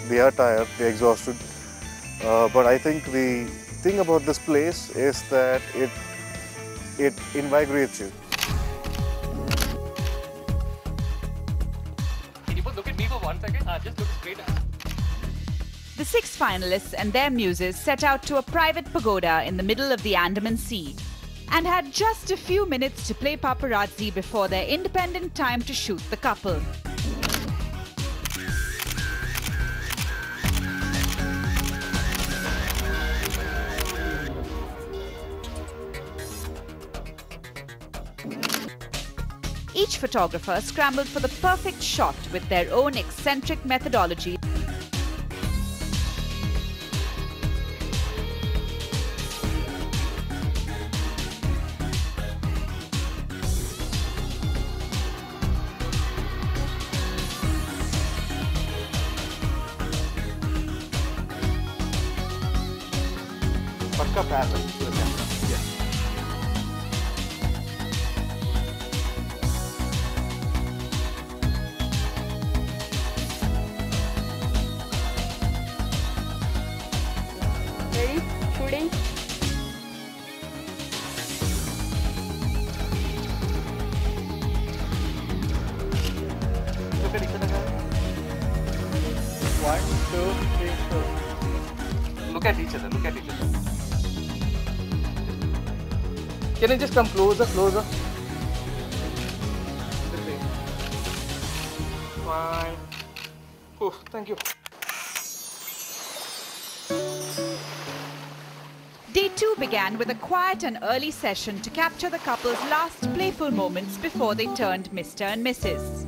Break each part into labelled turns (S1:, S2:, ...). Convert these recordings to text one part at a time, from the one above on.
S1: they are tired, they're exhausted. But I think the thing about this place is that it invigorates you.
S2: Can you both look at me for 1 second? Just look straight at me.
S3: The 6 finalists and their muses set out to a private pagoda in the middle of the Andaman Sea and had just a few minutes to play paparazzi before their independent time to shoot the couple. Each photographer scrambled for the perfect shot with their own eccentric methodology.
S1: Pakka parallel to the camera. Yes.
S4: Ready? Shooting.
S2: Look at each other, guys.
S1: 1, 2, 3, 4.
S2: Look at each other, look at each other. Can you just come closer, closer? Fine. Oh, thank you.
S3: Day 2 began with a quiet and early session to capture the couple's last playful moments before they turned Mr. and Mrs.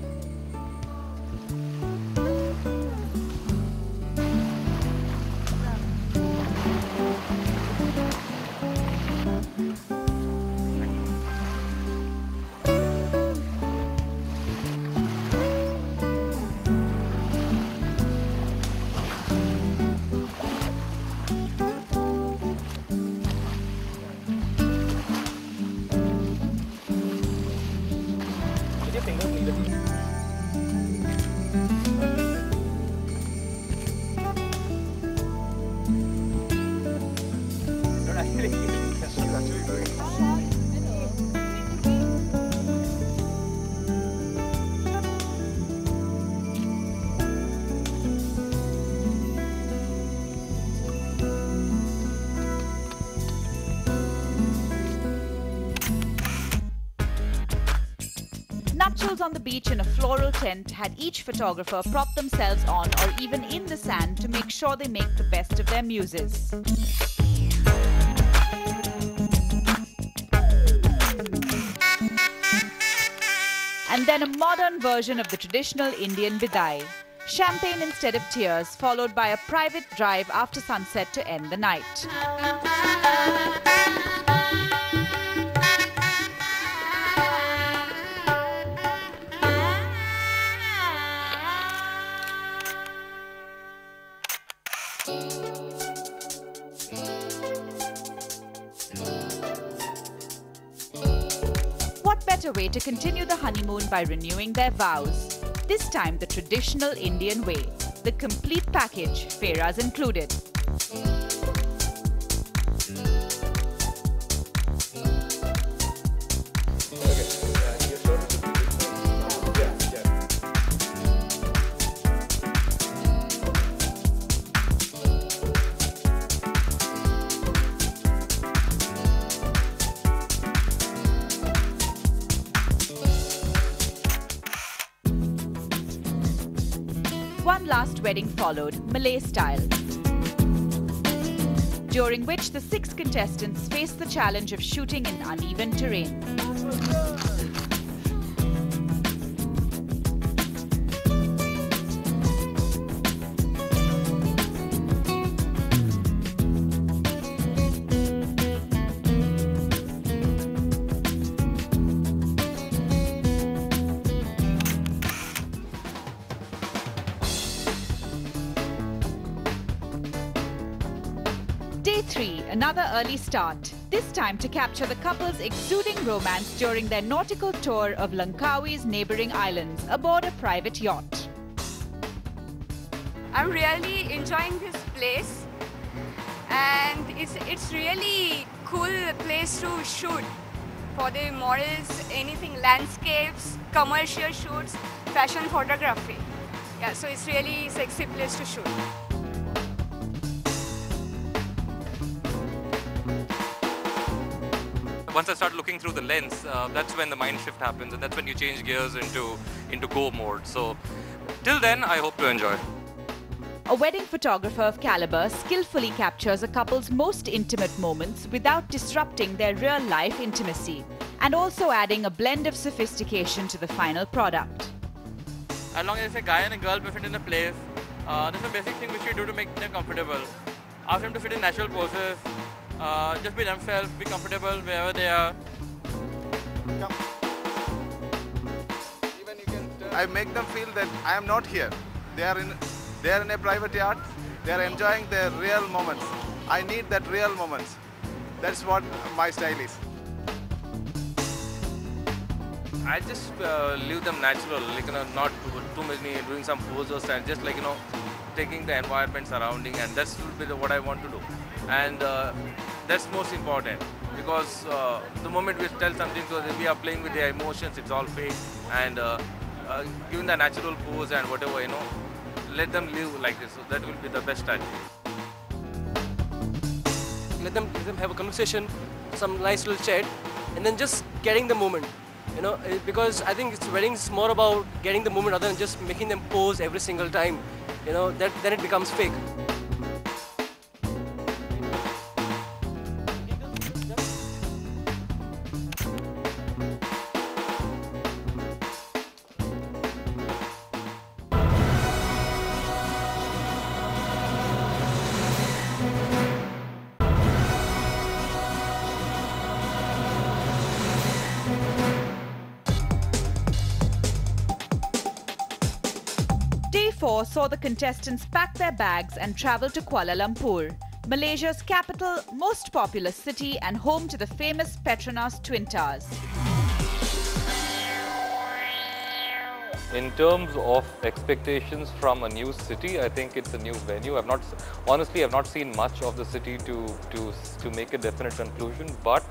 S3: Nuptials on the beach in a floral tent had each photographer prop themselves on or even in the sand to make sure they make the best of their muses. And then a modern version of the traditional Indian bidai. Champagne instead of tears, followed by a private drive after sunset to end the night. What better way to continue the honeymoon by renewing their vows? This time the traditional Indian way. The complete package, Fehras included. One last wedding followed, Malay style, during which the 6 contestants faced the challenge of shooting in uneven terrain. Day 3, another early start, this time to capture the couple's exuding romance during their nautical tour of Langkawi's neighbouring islands aboard a private yacht.
S4: I'm really enjoying this place, and it's really cool place to shoot for the models, anything, landscapes, commercial shoots, fashion photography. Yeah, so it's really sexy place to shoot.
S5: Once I start looking through the lens, that's when the mind shift happens, and that's when you change gears into go mode. So till then, I hope to enjoy.
S3: A wedding photographer of caliber skillfully captures a couple's most intimate moments without disrupting their real-life intimacy, and also adding a blend of sophistication to the final product.
S6: As long as a guy and a girl fit in a place, there's a basic thing which we do to make them comfortable. Ask them to fit in natural poses, just be themselves, be comfortable wherever they are.
S7: I make them feel that I am not here. They are in a private yacht. They are enjoying their real moments. I need that real moments. That's what my style is.
S5: I just leave them natural, like not too many doing some poses, and just taking the environment surrounding, and that's what I want to do. And that's most important, because the moment we tell something, so we are playing with their emotions, it's all fake, and giving the natural pose and whatever, let them live like this. So that will be the best strategy.
S8: Let them have a conversation, some nice little chat, and then just getting the moment. Because I think weddings more about getting the moment rather than just making them pose every single time. Then it becomes fake.
S3: Day 4 saw the contestants pack their bags and travel to Kuala Lumpur, Malaysia's capital, most populous city and home to the famous Petronas Twin Towers.
S5: In terms of expectations from a new city, I think it's a new venue. Honestly, I've not seen much of the city to make a definite conclusion, but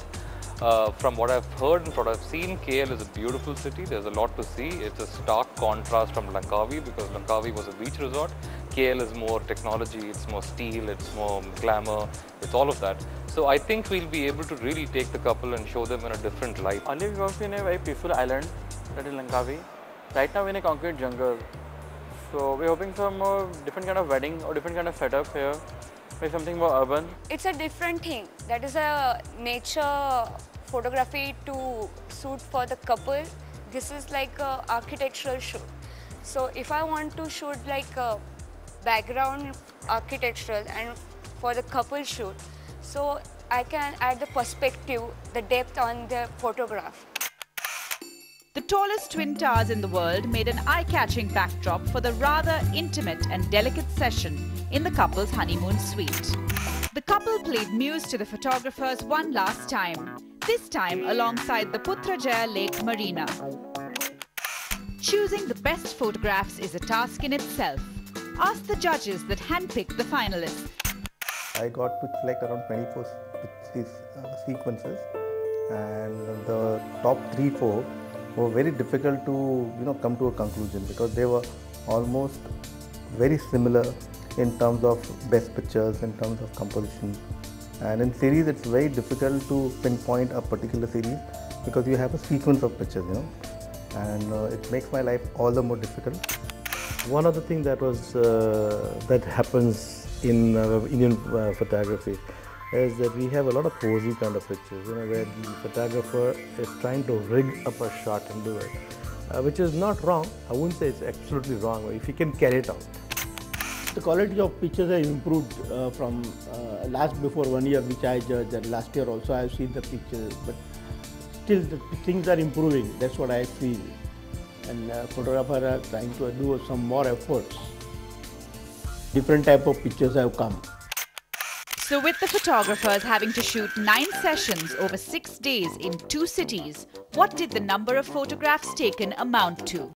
S5: from what I've heard and what I've seen, KL is a beautiful city. There's a lot to see. It's a stark contrast from Langkawi, because Langkawi was a beach resort. KL is more technology, it's more steel, it's more glamour, it's all of that. So I think we'll be able to really take the couple and show them in a different light.
S9: Earlier we worked in a very peaceful island, that is Langkawi. Right now we're in a concrete jungle. So we're hoping for a more different kind of wedding or different kind of setup here. Maybe something more urban.
S4: It's a different thing. That is a nature photography to shoot for the couple. This is like an architectural shoot. So if I want to shoot like a background architectural and for the couple shoot, so I can add the perspective, the depth on the photograph.
S3: The tallest twin towers in the world made an eye-catching backdrop for the rather intimate and delicate session in the couple's honeymoon suite. The couple played muse to the photographers one last time, this time alongside the Putrajaya Lake Marina. Choosing the best photographs is a task in itself. Ask the judges that handpicked the finalists.
S10: I got to select around 24 sequences, and the top 3-4 were very difficult to come to a conclusion, because they were almost very similar in terms of best pictures, in terms of composition. And in series it's very difficult to pinpoint a particular series, because you have a sequence of pictures, and it makes my life all the more difficult.
S11: One of the things that happens in Indian photography is that we have a lot of posy kind of pictures, where the photographer is trying to rig up a shot and do it, which is not wrong. I wouldn't say it's absolutely wrong if you can carry it out.
S12: The quality of pictures have improved from before 1 year, which I judged, and last year also I have seen the pictures, but still the things are improving. That's what I feel, and photographers are trying to do some more efforts. Different type of pictures have come.
S3: So with the photographers having to shoot 9 sessions over 6 days in 2 cities, what did the number of photographs taken amount to?